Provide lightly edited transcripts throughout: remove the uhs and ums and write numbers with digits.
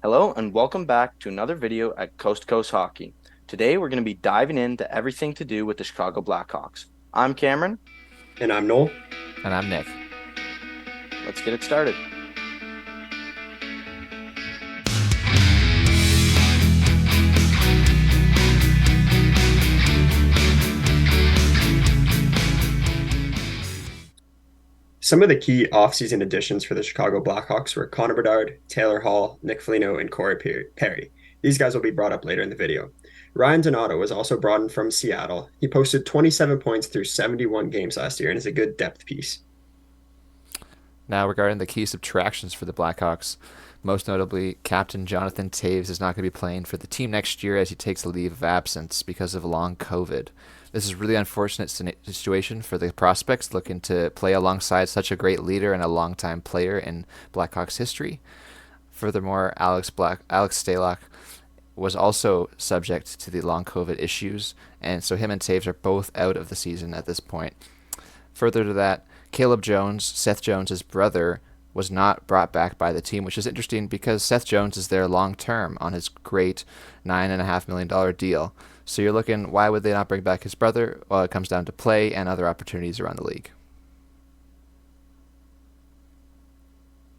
Hello and welcome back to another video at Coast to Coast Hockey. Today we're going to be diving into everything to do with the Chicago Blackhawks. I'm Cameron. And I'm Noel. And I'm Nick. Let's get it started. Some of the key offseason additions for the Chicago Blackhawks were Connor Bedard, Taylor Hall, Nick Foligno, and Corey Perry. These guys will be brought up later in the video. Ryan Donato was also brought in from Seattle. He posted 27 points through 71 games last year and is a good depth piece. Now, regarding the key subtractions for the Blackhawks, most notably, Captain Jonathan Toews is not going to be playing for the team next year as he takes a leave of absence because of long COVID. This is a really unfortunate situation for the prospects looking to play alongside such a great leader and a longtime player in Blackhawks history. Furthermore, Alex Stalock was also subject to the long COVID issues, and so him and Toews are both out of the season at this point. Further to that, Caleb Jones, Seth Jones' brother, was not brought back by the team, which is interesting because Seth Jones is there long term on his great $9.5 million deal. So you're looking, why would they not bring back his brother? Well, it comes down to play and other opportunities around the league.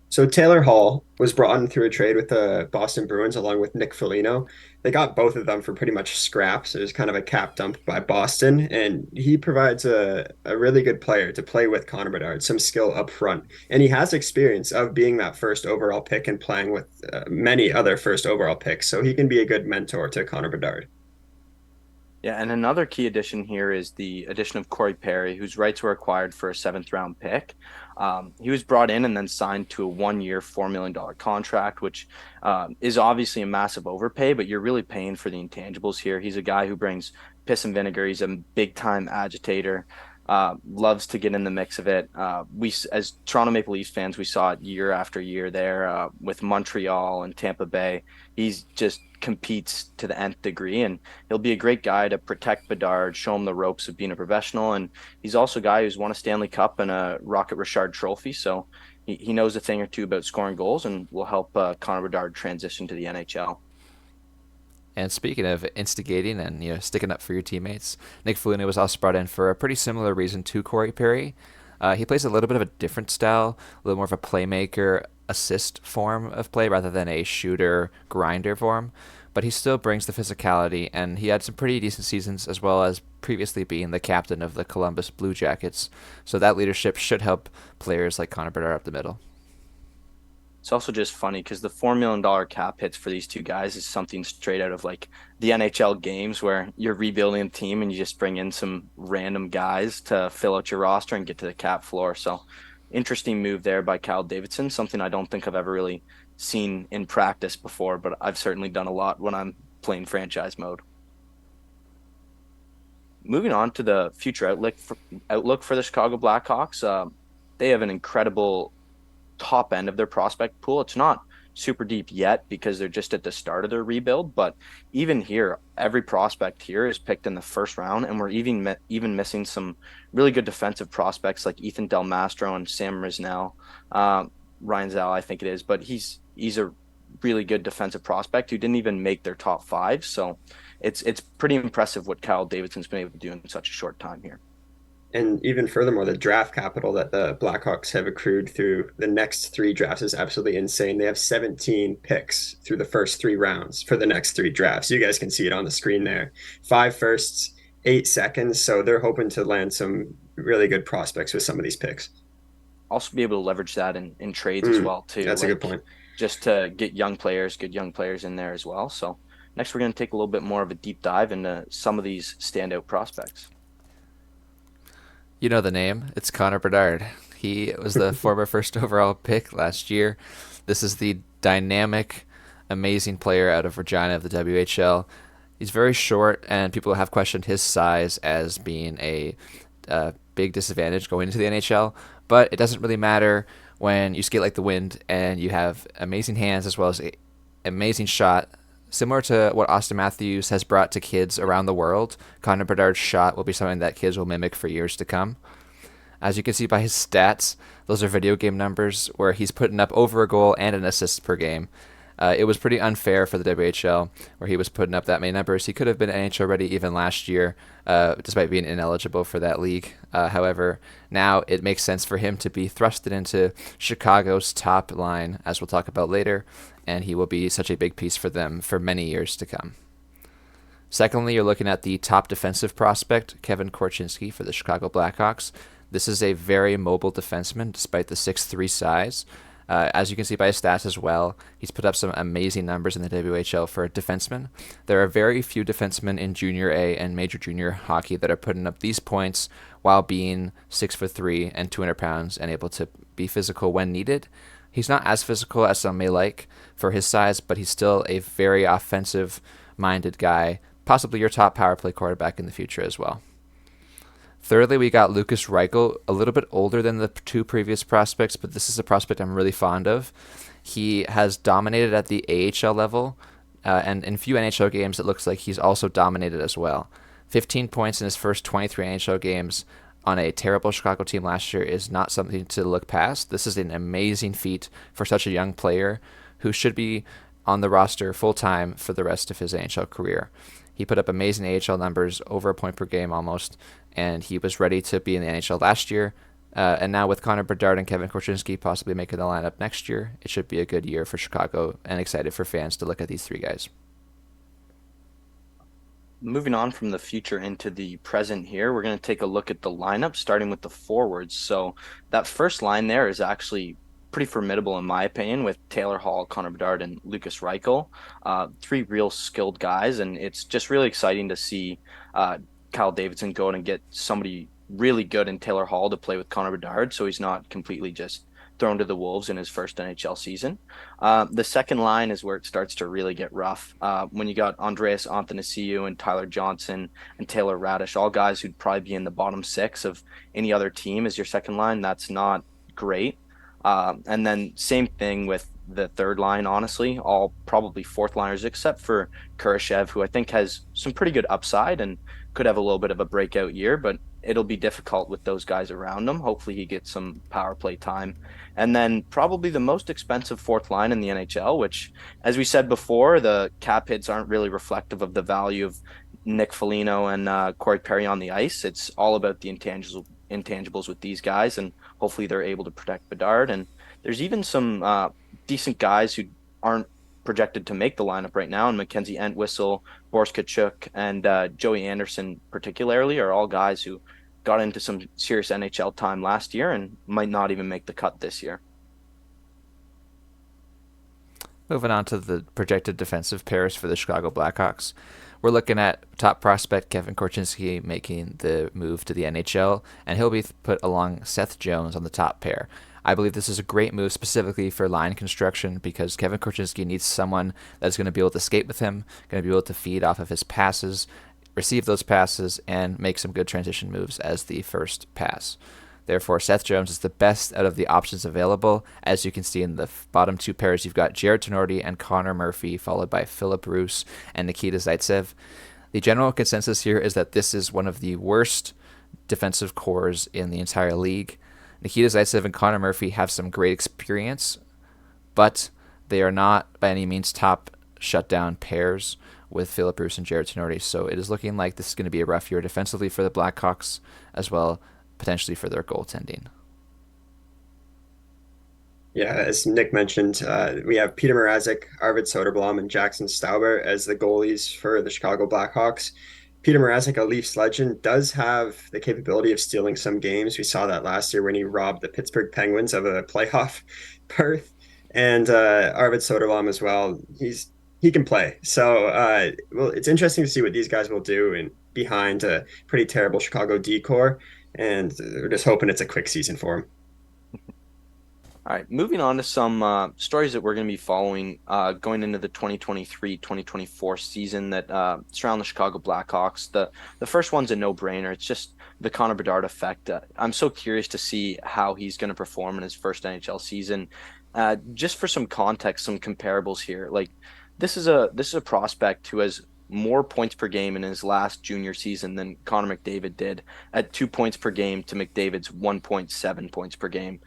So Taylor Hall was brought in through a trade with the Boston Bruins along with Nick Foligno. They got both of them for pretty much scraps. It was kind of a cap dump by Boston, and he provides a really good player to play with Connor Bedard, some skill up front. And he has experience of being that first overall pick and playing with many other first overall picks. So he can be a good mentor to Connor Bedard. Yeah, and another key addition here is the addition of Corey Perry, whose rights were acquired for a seventh round pick. He was brought in and then signed to a 1 year, $4 million contract, which is obviously a massive overpay, but you're really paying for the intangibles here. He's a guy who brings piss and vinegar. He's a big time agitator. Loves to get in the mix of it. We, as Toronto Maple Leafs fans, we saw it year after year there with Montreal and Tampa Bay. He's just competes to the nth degree, and he'll be a great guy to protect Bedard, show him the ropes of being a professional. And he's also a guy who's won a Stanley Cup and a Rocket Richard trophy, so he knows a thing or two about scoring goals and will help Connor Bedard transition to the NHL. And speaking of instigating and sticking up for your teammates, Nick Foligno was also brought in for a pretty similar reason to Corey Perry. He plays a little bit of a different style, a little more of a playmaker assist form of play rather than a shooter grinder form. But he still brings the physicality, and he had some pretty decent seasons as well as previously being the captain of the Columbus Blue Jackets. So that leadership should help players like Connor Bedard up the middle. It's also just funny because the $4 million cap hits for these two guys is something straight out of like the NHL games where you're rebuilding a team and you just bring in some random guys to fill out your roster and get to the cap floor. So interesting move there by Kyle Davidson, something I don't think I've ever really seen in practice before, but I've certainly done a lot when I'm playing franchise mode. Moving on to the future outlook for the Chicago Blackhawks, they have an incredible top end of their prospect pool. It's not super deep yet because they're just at the start of their rebuild, but even here, every prospect here is picked in the first round, and we're even missing some really good defensive prospects like Ethan Del Mastro and Sam Risnell, Ryan Zal, I think it is, but he's a really good defensive prospect who didn't even make their top five. So it's pretty impressive what Kyle Davidson's been able to do in such a short time here. And even furthermore, the draft capital that the Blackhawks have accrued through the next three drafts is absolutely insane. They have 17 picks through the first three rounds for the next three drafts. You guys can see it on the screen there. 5 firsts, 8 seconds. So they're hoping to land some really good prospects with some of these picks. Also be able to leverage that in trades as well too. That's a good point. Just to get good young players in there as well. So next we're going to take a little bit more of a deep dive into some of these standout prospects. You know the name. It's Connor Bedard. He was the former first overall pick last year. This is the dynamic, amazing player out of Regina of the WHL. He's very short, and people have questioned his size as being a big disadvantage going into the NHL. But it doesn't really matter when you skate like the wind and you have amazing hands as well as an amazing shot. Similar to what Austin Matthews has brought to kids around the world, Connor Bedard's shot will be something that kids will mimic for years to come. As you can see by his stats, those are video game numbers where he's putting up over a goal and an assist per game. It was pretty unfair for the WHL, where he was putting up that many numbers. He could have been NHL ready even last year, despite being ineligible for that league. However, now it makes sense for him to be thrusted into Chicago's top line, as we'll talk about later, and he will be such a big piece for them for many years to come. Secondly, you're looking at the top defensive prospect, Kevin Korchinski for the Chicago Blackhawks. This is a very mobile defenseman, despite the 6'3 size. As you can see by his stats as well, he's put up some amazing numbers in the WHL for a defenseman. There are very few defensemen in Junior A and Major Junior hockey that are putting up these points while being 6'3" and 200 pounds and able to be physical when needed. He's not as physical as some may like for his size, but he's still a very offensive-minded guy, possibly your top power play quarterback in the future as well. Thirdly, we got Lukas Reichel, a little bit older than the two previous prospects, but this is a prospect I'm really fond of. He has dominated at the AHL level, and in few NHL games, it looks like he's also dominated as well. 15 points in his first 23 NHL games on a terrible Chicago team last year is not something to look past. This is an amazing feat for such a young player who should be on the roster full-time for the rest of his NHL career. He put up amazing AHL numbers, over a point per game almost, and he was ready to be in the NHL last year. And now with Connor Bedard and Kevin Korchinski possibly making the lineup next year, it should be a good year for Chicago, and excited for fans to look at these three guys. Moving on from the future into the present here, we're going to take a look at the lineup, starting with the forwards. So that first line there is actually pretty formidable in my opinion, with Taylor Hall, Connor Bedard, and Lukas Reichel. Three real skilled guys, and it's just really exciting to see Kyle Davidson go and get somebody really good in Taylor Hall to play with Connor Bedard, so he's not completely just thrown to the wolves in his first NHL season. The second line is where it starts to really get rough. When you got Andreas Athanasiou and Tyler Johnson and Taylor Radish, all guys who'd probably be in the bottom six of any other team as your second line, that's not great. And then same thing with the third line, honestly, all probably fourth liners except for Kurashev, who I think has some pretty good upside and could have a little bit of a breakout year, but it'll be difficult with those guys around him. Hopefully he gets some power play time. And then probably the most expensive fourth line in the NHL, which, as we said before, the cap hits aren't really reflective of the value of Nick Foligno and Corey Perry on the ice. It's all about the intangibles with these guys, and hopefully they're able to protect Bedard. And there's even some decent guys who aren't projected to make the lineup right now, and Mackenzie Entwistle, Boris Kachuk, and Joey Anderson particularly are all guys who got into some serious NHL time last year and might not even make the cut this year. Moving on to the projected defensive pairs for the Chicago Blackhawks. We're looking at top prospect Kevin Korchinski making the move to the NHL, and he'll be put along Seth Jones on the top pair. I believe this is a great move specifically for line construction because Kevin Korchinski needs someone that's going to be able to skate with him, going to be able to feed off of his passes, receive those passes, and make some good transition moves as the first pass. Therefore, Seth Jones is the best out of the options available. As you can see in the bottom two pairs, you've got Jared Tenorti and Connor Murphy, followed by Philip Roos and Nikita Zaitsev. The general consensus here is that this is one of the worst defensive cores in the entire league. Nikita Zaitsev and Connor Murphy have some great experience, but they are not by any means top shutdown pairs with Philip Roos and Jared Tenorti. So it is looking like this is going to be a rough year defensively for the Blackhawks, as well potentially for their goaltending. Yeah, as Nick mentioned, we have Peter Mrazek, Arvid Soderblom, and Jackson Stauber as the goalies for the Chicago Blackhawks. Peter Mrazek, a Leafs legend, does have the capability of stealing some games. We saw that last year when he robbed the Pittsburgh Penguins of a playoff berth. And Arvid Soderblom as well. He can play. So well, it's interesting to see what these guys will do and behind a pretty terrible Chicago decor. And we're just hoping it's a quick season for him. All right, moving on to some stories that we're going to be following going into the 2023-2024 season that surround the Chicago Blackhawks. The first one's a no-brainer. It's just the Connor Bedard effect. I'm so curious to see how he's going to perform in his first NHL season. Just for some context, some comparables here. Like this is a prospect who has more points per game in his last junior season than Connor McDavid did, at 2 points per game to McDavid's 1.7 points per game.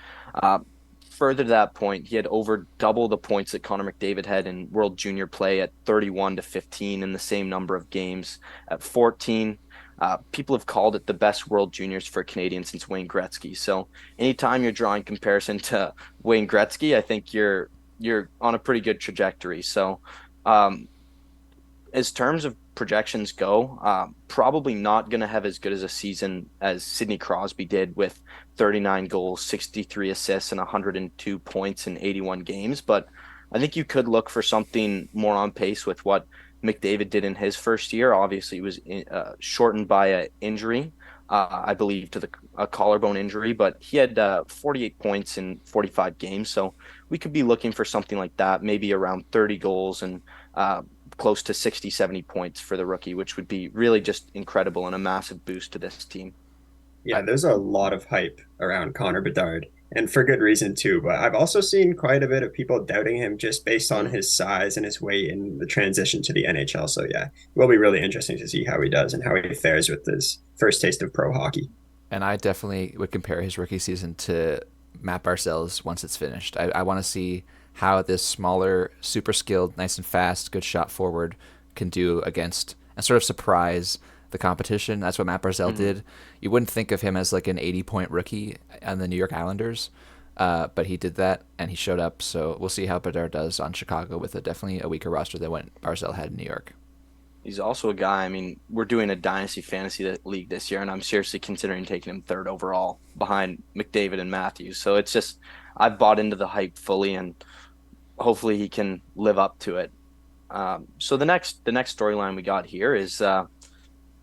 further to that point, he had over double the points that Connor McDavid had in World Junior play at 31 to 15 in the same number of games. At 14, people have called it the best World Juniors for a Canadian since Wayne Gretzky. So anytime you're drawing comparison to Wayne Gretzky, I think you're on a pretty good trajectory. So um, as terms of projections go, probably not going to have as good as a season as Sidney Crosby did with 39 goals, 63 assists, and 102 points in 81 games. But I think you could look for something more on pace with what McDavid did in his first year. Obviously, he was shortened by an injury, I believe, to a collarbone injury, but he had 48 points in 45 games. So we could be looking for something like that, maybe around 30 goals and close to 60, 70 points for the rookie, which would be really just incredible and a massive boost to this team. Yeah, there's a lot of hype around Connor Bedard, and for good reason too. But I've also seen quite a bit of people doubting him just based on Mm. his size and his weight and the transition to the NHL. So yeah, it will be really interesting to see how he does and how he fares with his first taste of pro hockey. And I definitely would compare his rookie season to Matt Barzell's once it's finished. I want to see how this smaller, super skilled, nice and fast, good shot forward can do against and sort of surprise the competition. That's what Matt Barzell Mm-hmm. did. You wouldn't think of him as like an 80-point rookie on the New York Islanders, but he did that and he showed up. So we'll see how Bedard does on Chicago with definitely a weaker roster than what Barzell had in New York. He's also a guy. I mean, we're doing a dynasty fantasy league this year, and I'm seriously considering taking him third overall behind McDavid and Matthews. So it's just I've bought into the hype fully, and hopefully he can live up to it. So the next storyline we got here is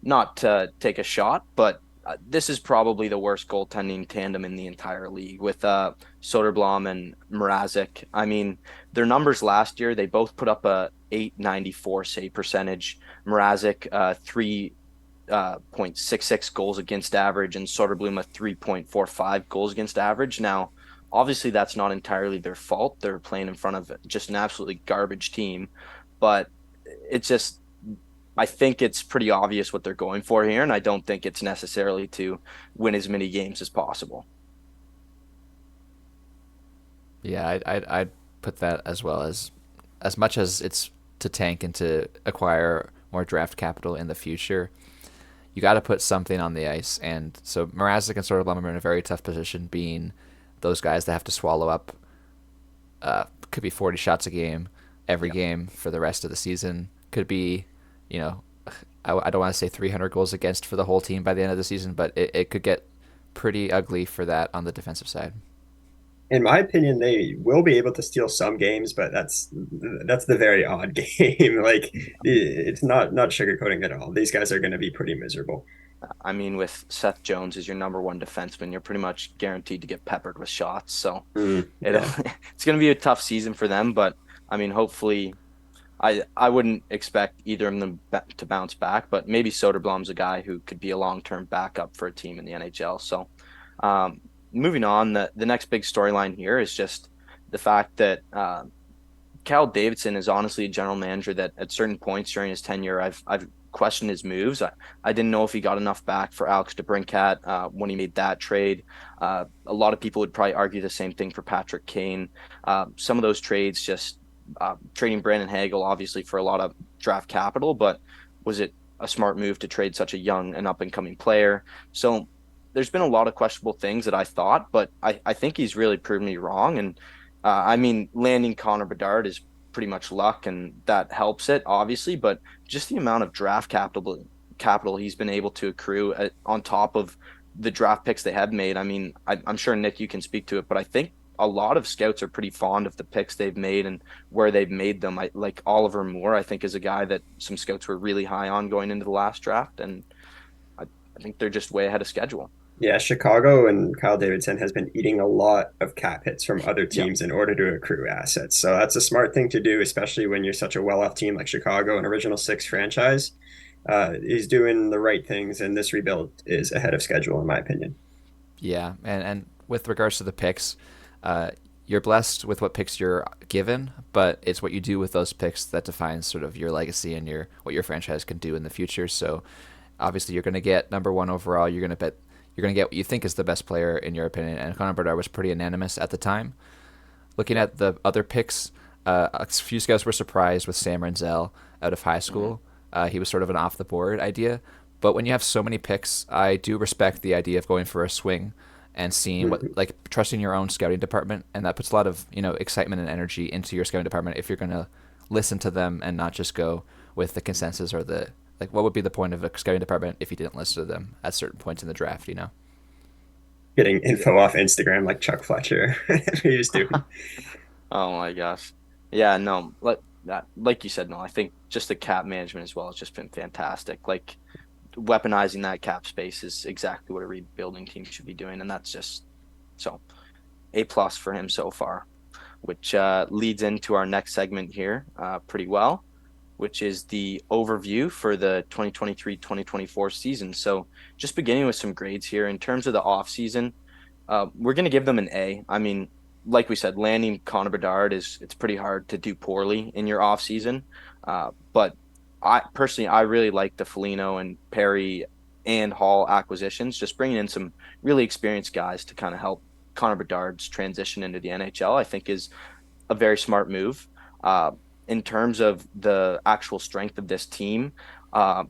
not to take a shot, but this is probably the worst goaltending tandem in the entire league with Soderblom and Mrazek. I mean, their numbers last year, they both put up a 894 save percentage. Mrazek 3.66 goals against average, and Soderblom a 3.45 goals against average. Now, obviously, that's not entirely their fault. They're playing in front of just an absolutely garbage team, but it's just I think it's pretty obvious what they're going for here, and I don't think it's necessarily to win as many games as possible. Yeah, I'd put that as much as it's to tank and to acquire more draft capital in the future. You got to put something on the ice, and so Mrazek and Soderblom are in a very tough position, being those guys that have to swallow up could be 40 shots a game every Yeah. game for the rest of the season. Could be, you know, I don't want to say 300 goals against for the whole team by the end of the season, but it could get pretty ugly for that on the defensive side. In my opinion, they will be able to steal some games, but that's the very odd game. Like it's not sugarcoating at all. These guys are going to be pretty miserable. I mean, with Seth Jones as your number one defenseman, you're pretty much guaranteed to get peppered with shots. So it'll Yeah. it's going to be a tough season for them, but I mean, hopefully, I wouldn't expect either of them to bounce back, but maybe Soderblom's a guy who could be a long-term backup for a team in the NHL. So, moving on, the next big storyline here is just the fact that Cal Davidson is honestly a general manager that at certain points during his tenure, I've questioned his moves. I didn't know if he got enough back for Alex DeBrincat when he made that trade. A lot of people would probably argue the same thing for Patrick Kane. Some of those trades just trading Brandon Hagel obviously for a lot of draft capital, but was it a smart move to trade such a young and up and coming player? So there's been a lot of questionable things that I thought, but I think he's really proven me wrong. And I mean, landing Connor Bedard is pretty much luck, and that helps it obviously. But just the amount of draft capital he's been able to accrue on top of the draft picks they have made. I mean, I'm sure Nick, you can speak to it, but I think a lot of scouts are pretty fond of the picks they've made and where they've made them. Like Oliver Moore, I think is a guy that some scouts were really high on going into the last draft, and I think they're just way ahead of schedule. Yeah, Chicago and Kyle Davidson has been eating a lot of cap hits from other Yeah. teams in order to accrue assets. So that's a smart thing to do, especially when you're such a well-off team like Chicago, an original six franchise. He's doing the right things, and this rebuild is ahead of schedule, in my opinion. Yeah, and with regards to the picks, uh, you're blessed with what picks you're given, but it's what you do with those picks that defines sort of your legacy and your what your franchise can do in the future. So obviously, you're going to get number one overall. You're going to get what you think is the best player in your opinion, and Connor Bedard was pretty unanimous at the time. Looking at the other picks, a few scouts were surprised with Sam Renzel out of high Mhm. school. He was sort of an off the board idea. But when you have so many picks, I do respect the idea of going for a swing and seeing what, Mhm. like, trusting your own scouting department. And that puts a lot of, excitement and energy into your scouting department if you're going to listen to them and not just go with the consensus or like, what would be the point of a scouting department if you didn't listen to them at certain points in the draft? Getting Yeah. info off Instagram like Chuck Fletcher. We used to. Oh my gosh. Yeah, no, like you said, no, I think just the cap management as well has just been fantastic. Like weaponizing that cap space is exactly what a rebuilding team should be doing, and that's just so A plus for him so far, which leads into our next segment here pretty well, which is the overview for the 2023-2024 season. So just beginning with some grades here in terms of the off season. We're going to give them an A. I mean, like we said, landing Connor Bedard it's pretty hard to do poorly in your off season. But I personally I really like the Foligno and Perry and Hall acquisitions, just bringing in some really experienced guys to kind of help Connor Bedard's transition into the NHL. I think is a very smart move. Uh, in terms of the actual strength of this team,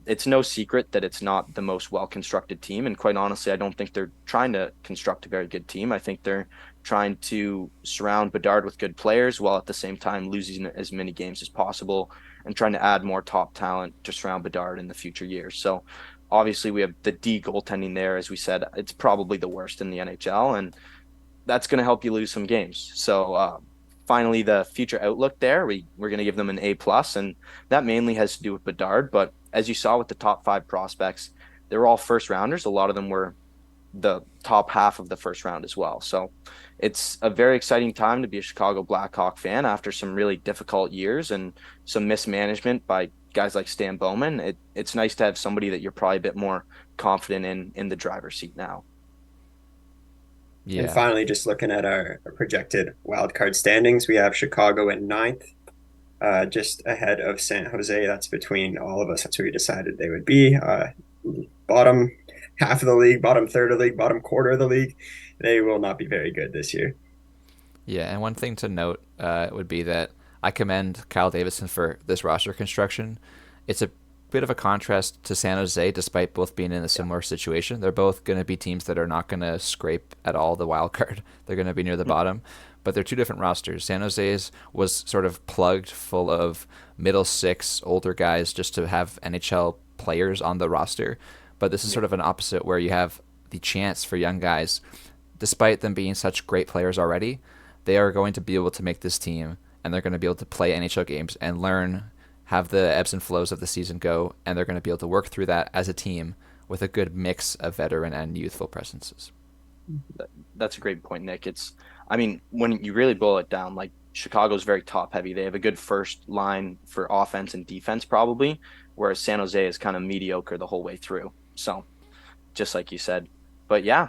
it's no secret that it's not the most well constructed team. And quite honestly, I don't think they're trying to construct a very good team. I think they're trying to surround Bedard with good players while at the same time losing as many games as possible and trying to add more top talent to surround Bedard in the future years. So obviously, we have the D goaltending there. As we said, it's probably the worst in the NHL. And that's going to help you lose some games. So finally, the future outlook there, we're going to give them an A plus, and that mainly has to do with Bedard. But as you saw with the top five prospects, they were all first rounders. A lot of them were the top half of the first round as well. So it's a very exciting time to be a Chicago Blackhawk fan after some really difficult years and some mismanagement by guys like Stan Bowman. It's nice to have somebody that you're probably a bit more confident in the driver's seat now. And Yeah. finally, just looking at our projected wildcard standings, we have Chicago in ninth, just ahead of San Jose. That's between all of us. That's where we decided they would be. Bottom half of the league, bottom third of the league, bottom quarter of the league. They will not be very good this year. Yeah, and one thing to note would be that I commend Kyle Davidson for this roster construction. It's a bit of a contrast to San Jose, despite both being in a similar situation. They're both going to be teams that are not going to scrape at all the wild card. They're going to be near the bottom, but they're two different rosters. San Jose's was sort of plugged full of middle six older guys just to have NHL players on the roster, but this is Yeah. sort of an opposite where you have the chance for young guys, despite them being such great players already, they are going to be able to make this team and they're going to be able to play NHL games and learn, have the ebbs and flows of the season go, and they're going to be able to work through that as a team with a good mix of veteran and youthful presences. That's a great point, Nick. I mean, when you really boil it down, like Chicago's very top heavy. They have a good first line for offense and defense, probably, whereas San Jose is kind of mediocre the whole way through. So, just like you said. But yeah,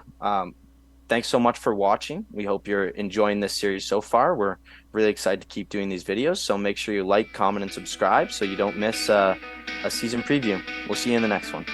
thanks so much for watching. We hope you're enjoying this series so far. We're really excited to keep doing these videos. So, make sure you like, comment, and subscribe so you don't miss a season preview. We'll see you in the next one.